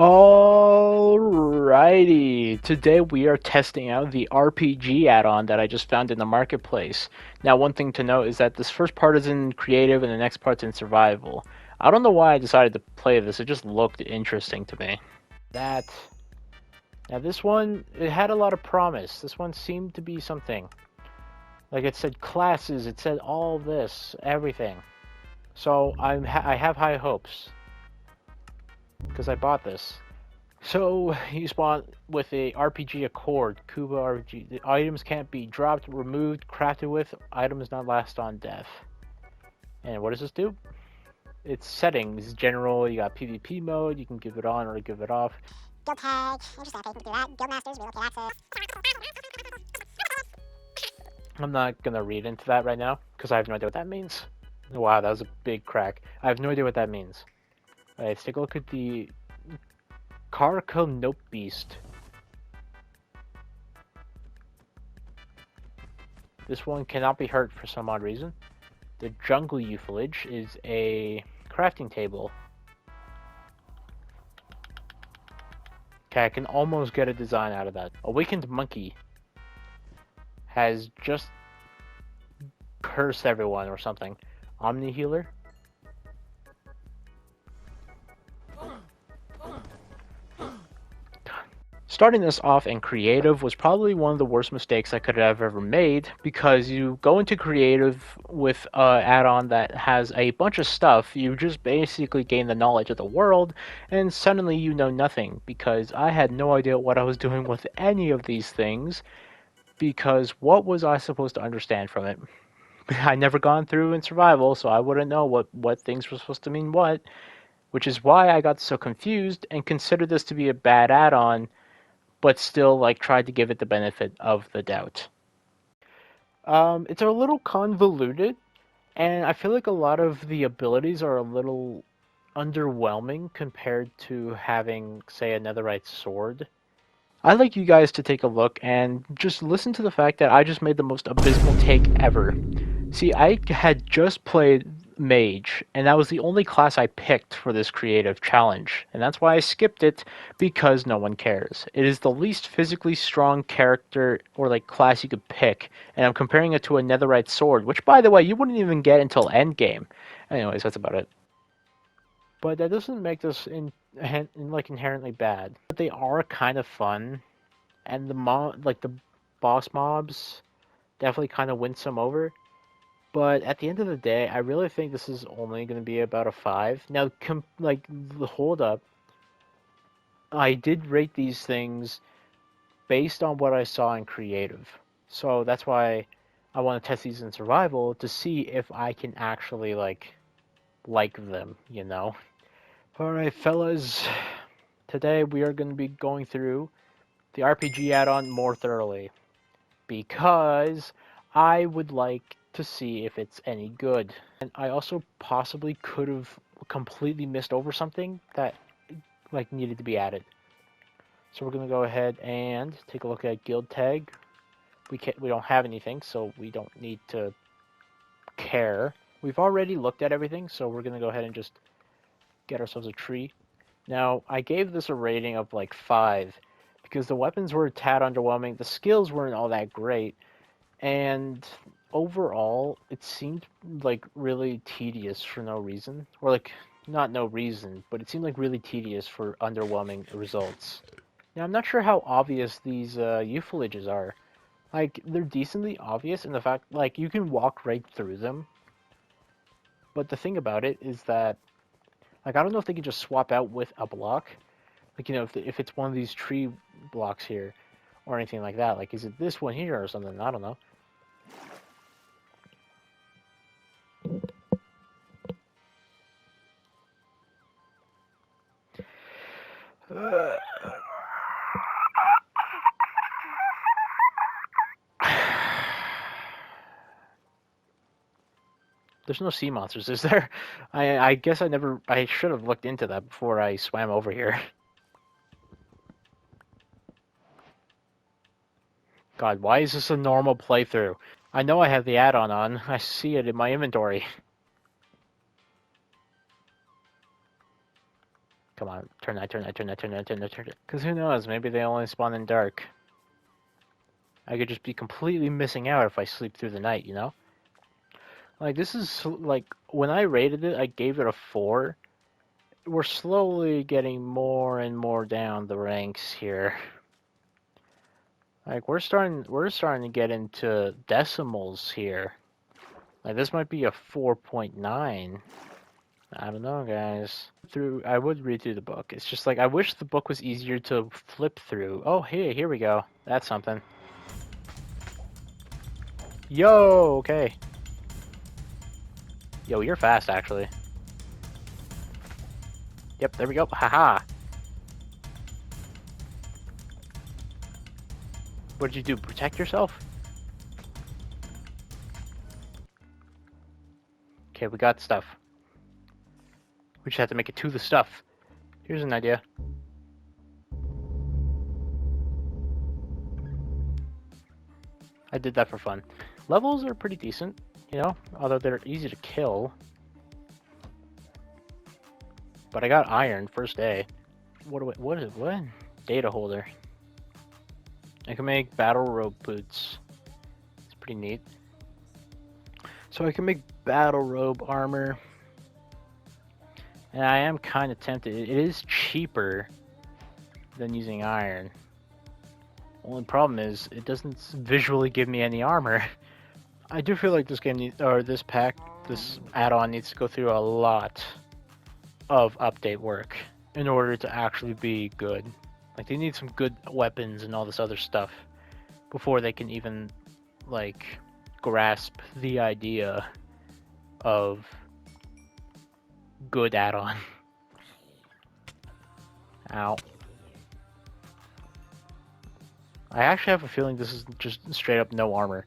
Alrighty, today we are testing out the RPG add-on that I just found in the marketplace. Now, one thing to note is that this first part is in creative and the next part's in survival. I don't know why I decided to play this, it just looked interesting to me. That. Now this one, it had a lot of promise. This one seemed to be something. Like it said classes, it said all this, everything. So I have high hopes. Because I bought this. So you spawn with a RPG Accord, Kuba RPG. The items can't be dropped, removed, crafted with. Items not last on death. And what does this do? It's settings, general. You got PvP mode. You can give it on or give it off. Guild tag, interesting, okay, you can do that. Guild masters, relocate access. I'm not gonna read into that right now because I have no idea what that means. Wow, that was a big crack. I have no idea what that means. Alright, let's take a look at the Nope Beast. This one cannot be hurt for some odd reason. The Jungle Euphilage is a crafting table. Okay, I can almost get a design out of that. Awakened Monkey has just cursed everyone or something. Omni Healer. Starting this off in creative was probably one of the worst mistakes I could have ever made because you go into creative with an add-on that has a bunch of stuff, you just basically gain the knowledge of the world, and suddenly you know nothing because I had no idea what I was doing with any of these things because what was I supposed to understand from it? I never gone through in survival, so I wouldn't know what things were supposed to mean what, which is why I got so confused and considered this to be a bad add-on but still like tried to give it the benefit of the doubt. It's a little convoluted, and I feel like a lot of the abilities are a little underwhelming compared to having, say, a netherite sword. I'd like you guys to take a look and just listen to the fact that I just made the most abysmal take ever. See, I had just played Mage, and that was the only class I picked for this creative challenge, and that's why I skipped it, because no one cares. It is the least physically strong character or like class you could pick, and I'm comparing it to a netherite sword, which by the way, you wouldn't even get until endgame. Anyways, that's about it. But that doesn't make this like inherently bad. But they are kind of fun, and the boss mobs definitely kind of win some over. But at the end of the day, I really think this is only going to be about a 5. Now, the hold up, I did rate these things based on what I saw in creative. So that's why I want to test these in survival to see if I can actually like them, you know. Alright, fellas. Today we are going to be going through the RPG add-on more thoroughly because I would like to see if it's any good. And I also possibly could have completely missed over something that needed to be added. So we're gonna go ahead and take a look at guild tag. We don't have anything, so we don't need to care. We've already looked at everything, so we're gonna go ahead and just get ourselves a tree. Now I gave this a rating of like 5 because the weapons were a tad underwhelming. The skills weren't all that great. And overall, it seemed like really tedious for no reason. Or like, not no reason, but it seemed like really tedious for underwhelming results. Now, I'm not sure how obvious these euphrages are. Like, they're decently obvious in the fact, like, you can walk right through them. But the thing about it is that, like, I don't know if they can just swap out with a block. Like, you know, if it's one of these tree blocks here, or anything like that. Like, is it this one here or something? I don't know. There's no sea monsters, is there? I guess I should have looked into that before I swam over here. God, why is this a normal playthrough? I know I have the add-on on. I see it in my inventory. Come on, turn that, turn that, turn that, turn that, turn that, turn that. Because who knows, maybe they only spawn in dark. I could just be completely missing out if I sleep through the night, you know? Like, this is, like, when I rated it, I gave it a 4. We're slowly getting more and more down the ranks here. Like, we're starting to get into decimals here. Like, this might be a 4.9. I don't know, guys. I would read through the book. It's just like, I wish the book was easier to flip through. Oh, hey, here we go. That's something. Yo, okay. Yo, you're fast, actually. Yep, there we go. Haha. What did you do? Protect yourself? Okay, we got stuff. We just have to make it to the stuff. Here's an idea. I did that for fun. Levels are pretty decent, you know, although they're easy to kill. But I got iron first day. What is what? Data holder. I can make battle robe boots. It's pretty neat. So I can make battle robe armor. And I am kind of tempted. It is cheaper than using iron. Only problem is it doesn't visually give me any armor. I do feel like this game this pack, this add-on needs to go through a lot of update work in order to actually be good. Like, they need some good weapons and all this other stuff before they can even, like, grasp the idea of good add-on. Ow. I actually have a feeling this is just straight up no armor.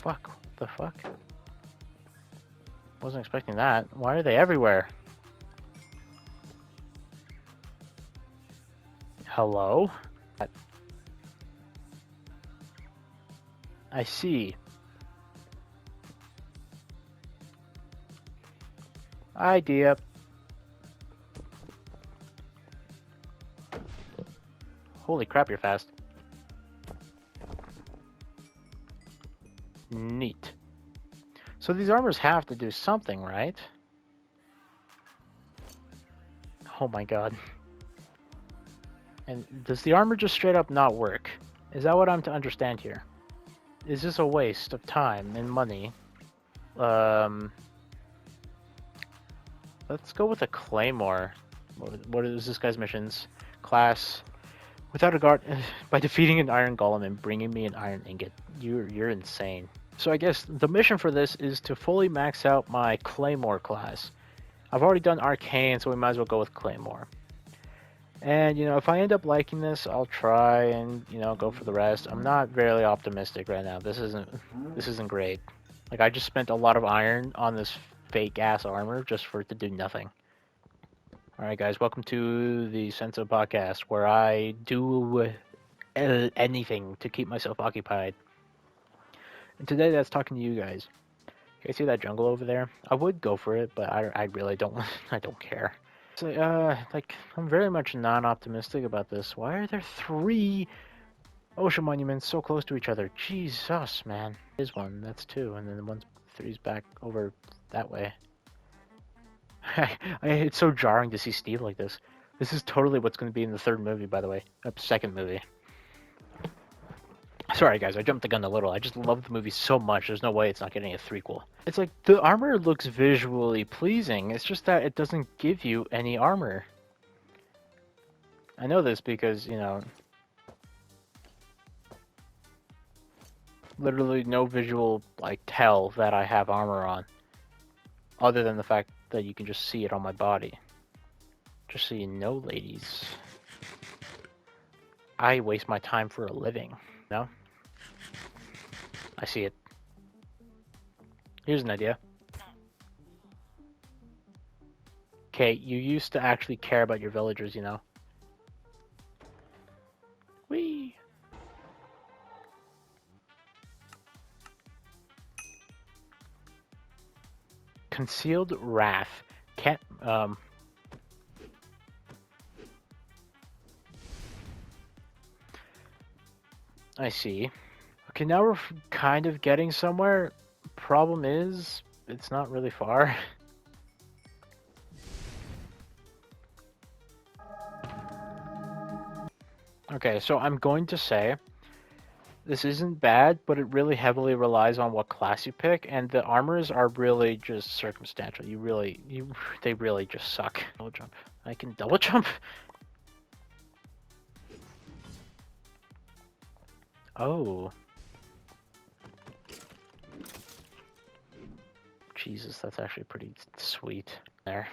Fuck. What the fuck? Wasn't expecting that. Why are they everywhere? Hello? I see. Idea. Holy crap, you're fast. Neat. So these armors have to do something, right? Oh my god. And does the armor just straight up not work? Is that what I'm to understand here? Is this a waste of time and money? Let's go with a claymore. What is this guy's missions? Class. Without a guard, by defeating an iron golem and bringing me an iron ingot. You're insane. So I guess the mission for this is to fully max out my claymore class. I've already done arcane, so we might as well go with claymore. And, you know, if I end up liking this, I'll try and, you know, go for the rest. I'm not very optimistic right now. This isn't great. Like, I just spent a lot of iron on this fake ass armor just for it to do nothing. Alright guys, welcome to the Senso podcast, where I do anything to keep myself occupied. And today that's talking to you guys. You guys see that jungle over there? I would go for it, but I really don't I don't care. So, like, I'm very much non-optimistic about this. Why are there 3 ocean monuments so close to each other? Jesus, man. There's one, that's 2, and then 3's back over that way. It's so jarring to see Steve like this. This is totally what's going to be in the 3rd movie, by the way. 2nd movie. Sorry, guys, I jumped the gun a little. I just love the movie so much, there's no way it's not getting a threequel. It's like, the armor looks visually pleasing, it's just that it doesn't give you any armor. I know this because, you know, literally no visual, like, tell that I have armor on. Other than the fact that you can just see it on my body. Just so you know, ladies. I waste my time for a living, no? I see it. Here's an idea. Okay, you used to actually care about your villagers, you know? Whee! Concealed Wrath. Can't, I see. Okay, now we're kind of getting somewhere. Problem is, it's not really far. Okay, so I'm going to say this isn't bad, but it really heavily relies on what class you pick, and the armors are really just circumstantial. They really just suck. Double jump. I can double jump? Oh. Jesus, that's actually pretty sweet there.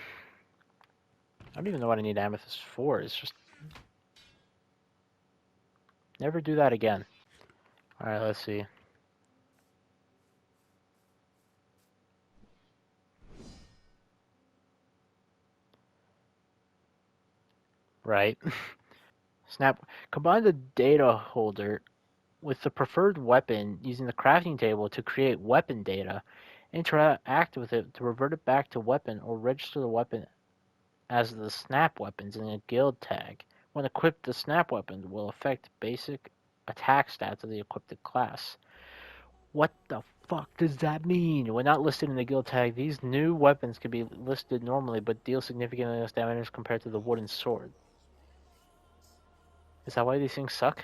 I don't even know what I need amethyst for. It's just never do that again. Alright, let's see. Right. Snap. Combine the data holder with the preferred weapon using the crafting table to create weapon data. Interact with it to revert it back to weapon or register the weapon as the snap weapons in a guild tag. When equipped, the snap weapon will affect basic attack stats of the equipped class. What the fuck does that mean? When not listed in the guild tag, these new weapons can be listed normally but deal significantly less damage compared to the wooden sword. Is that why these things suck?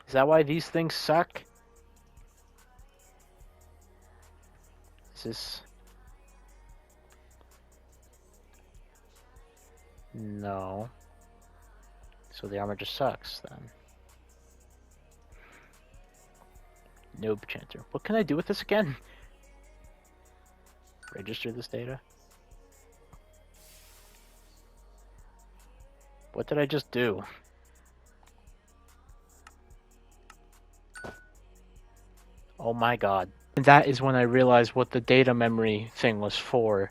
Is that why these things suck? Is this... No. So the armor just sucks then. Noob chanter. What can I do with this again? Register this data? What did I just do? Oh my god. And that is when I realized what the data memory thing was for.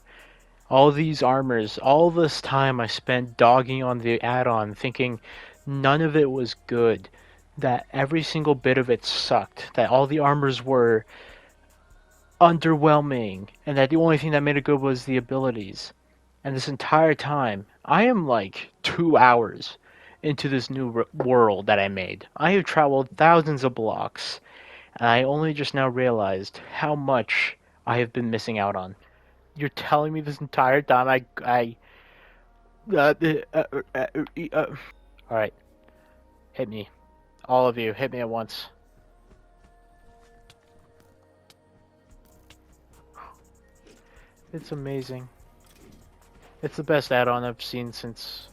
All these armors, all this time I spent dogging on the add-on, thinking none of it was good. That every single bit of it sucked. That all the armors were underwhelming. And that the only thing that made it good was the abilities. And this entire time, I am like 2 hours into this new world that I made. I have traveled thousands of blocks, and I only just now realized how much I have been missing out on. You're telling me this entire time Alright, hit me. All of you, hit me at once. It's amazing. It's the best add-on I've seen since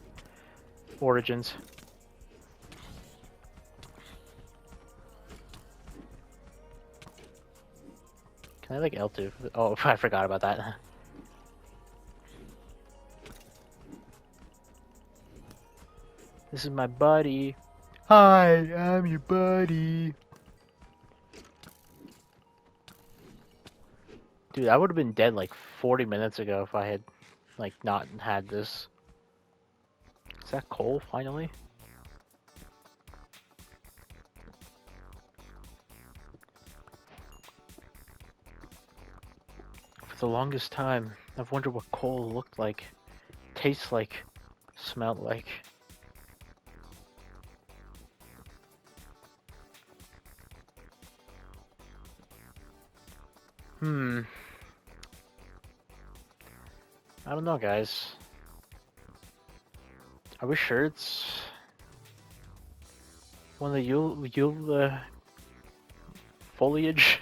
Origins. Can I like L2? Oh, I forgot about that. This is my buddy. Hi, I'm your buddy. Dude, I would have been dead like 40 minutes ago if I had like not had this. Is that coal finally? For the longest time, I've wondered what coal looked like, tastes like, smelled like. I don't know, guys. Are we sure it's one of the Yule foliage?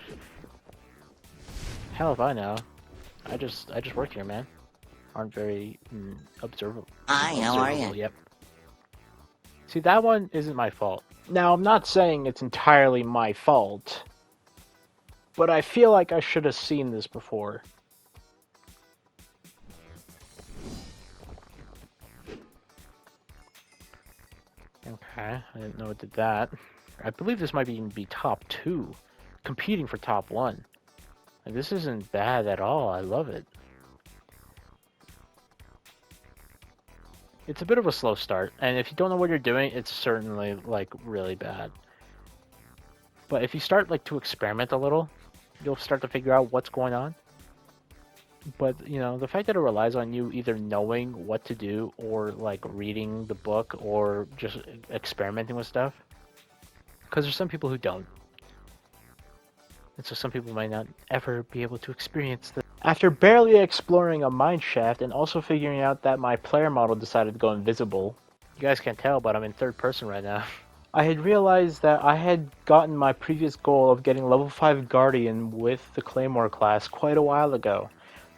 Hell if I know. I just work here, man. Aren't very observable. Hi, how are you? Yep. See, that one isn't my fault. Now, I'm not saying it's entirely my fault, but I feel like I should have seen this before. Okay, I didn't know it did that. I believe this might even be top 2, competing for top 1. Like, this isn't bad at all, I love it. It's a bit of a slow start, and if you don't know what you're doing, it's certainly, like, really bad. But if you start, like, to experiment a little, you'll start to figure out what's going on. But, you know, the fact that it relies on you either knowing what to do or, like, reading the book or just experimenting with stuff Because there's some people who don't. And so some people might not ever be able to experience this. After barely exploring a mine shaft and also figuring out that my player model decided to go invisible, you guys can't tell, but I'm in third person right now. I had realized that I had gotten my previous goal of getting level 5 Guardian with the Claymore class quite a while ago,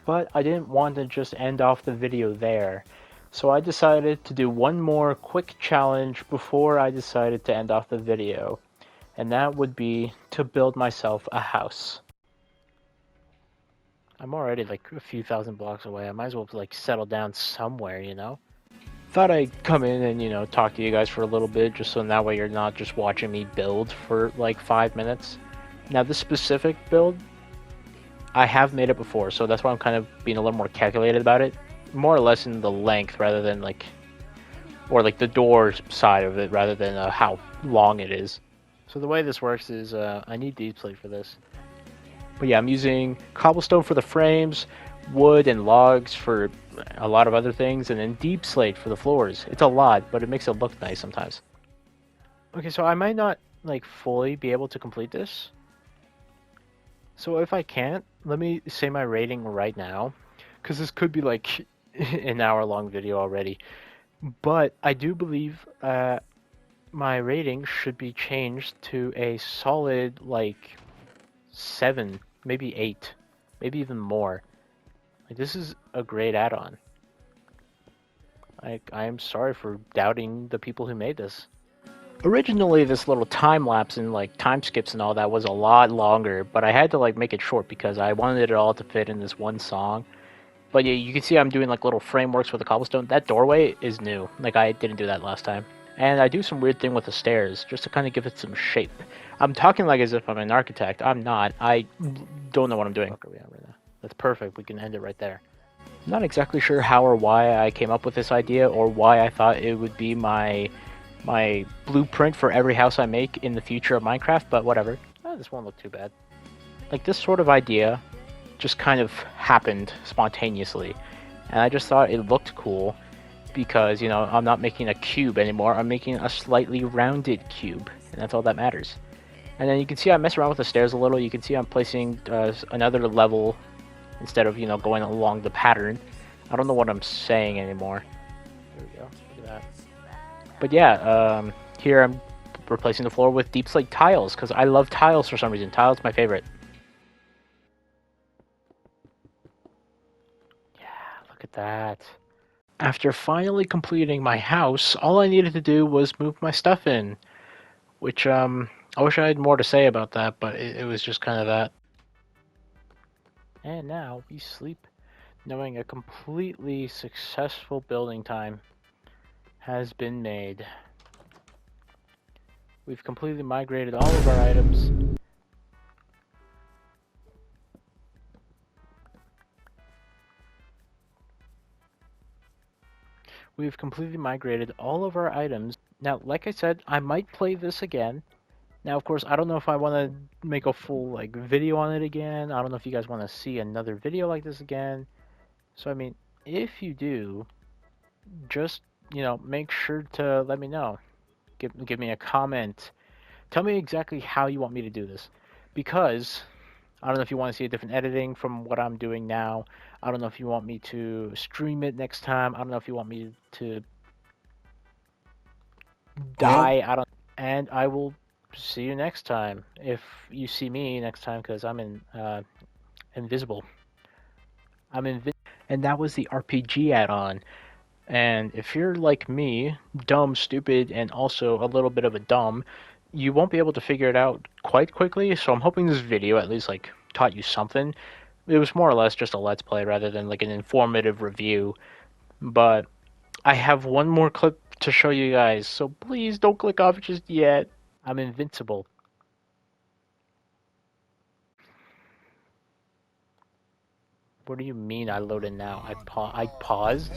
but I didn't want to just end off the video there. So I decided to do one more quick challenge before I decided to end off the video, and that would be to build myself a house. I'm already like a few thousand blocks away. I might as well like settle down somewhere, you know? Thought I'd come in and, you know, talk to you guys for a little bit, just so that way you're not just watching me build for like 5 minutes. Now, this specific build, I have made it before, so that's why I'm kind of being a little more calculated about it. More or less in the length rather than like, or like the door side of it rather than how long it is. So the way this works is I need deep slate for this. But yeah, I'm using cobblestone for the frames, wood and logs for a lot of other things, and then deep slate for the floors. It's a lot, but it makes it look nice sometimes. Okay, so I might not like fully be able to complete this. So if I can't, let me say my rating right now, because this could be like an hour-long video already. But I do believe my rating should be changed to a solid like 7, maybe 8, maybe even more. Like, this is a great add-on. I am sorry for doubting the people who made this. Originally, this little time lapse and like time skips and all that was a lot longer, but I had to like make it short because I wanted it all to fit in this one song. But yeah, you can see I'm doing like little frameworks with the cobblestone. That doorway is new. Like, I didn't do that last time. And I do some weird thing with the stairs just to kind of give it some shape. I'm talking like as if I'm an architect. I'm not. I don't know what I'm doing. What are we at right now? That's perfect. We can end it right there. Not exactly sure how or why I came up with this idea or why I thought it would be my blueprint for every house I make in the future of Minecraft, but whatever. Oh, this won't look too bad. Like, this sort of idea just kind of happened spontaneously, and I just thought it looked cool because, you know, I'm not making a cube anymore. I'm making a slightly rounded cube, and that's all that matters. And then you can see I mess around with the stairs a little. You can see I'm placing another level instead of, you know, going along the pattern. I don't know what I'm saying anymore. There we go. Look at that. But yeah, here I'm replacing the floor with deep slate tiles because I love tiles for some reason. Tiles my favorite. Yeah, look at that. After finally completing my house, all I needed to do was move my stuff in, which I wish I had more to say about that, but it was just kind of that. And now we sleep knowing a completely successful building time has been made. We've completely migrated all of our items. We've completely migrated all of our items. Now, like I said, I might play this again. Now, of course, I don't know if I want to make a full like video on it again. I don't know if you guys want to see another video like this again. So, I mean, if you do, just, you know, make sure to let me know. Give me a comment. Tell me exactly how you want me to do this. Because I don't know if you want to see a different editing from what I'm doing now. I don't know if you want me to stream it next time. I don't know if you want me to die. I don't. And I will see you next time. If you see me next time, because I'm invisible. I'm invisible. And that was the RPG add-on. And if you're like me, dumb, stupid, and also a little bit of a dumb, you won't be able to figure it out quite quickly. So I'm hoping this video at least like taught you something. It was more or less just a let's play rather than like an informative review. But I have one more clip to show you guys, so please don't click off just yet. I'm invincible. What do you mean I loaded now? I paused?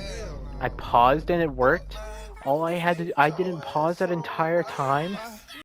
I paused and it worked? I didn't pause that entire time?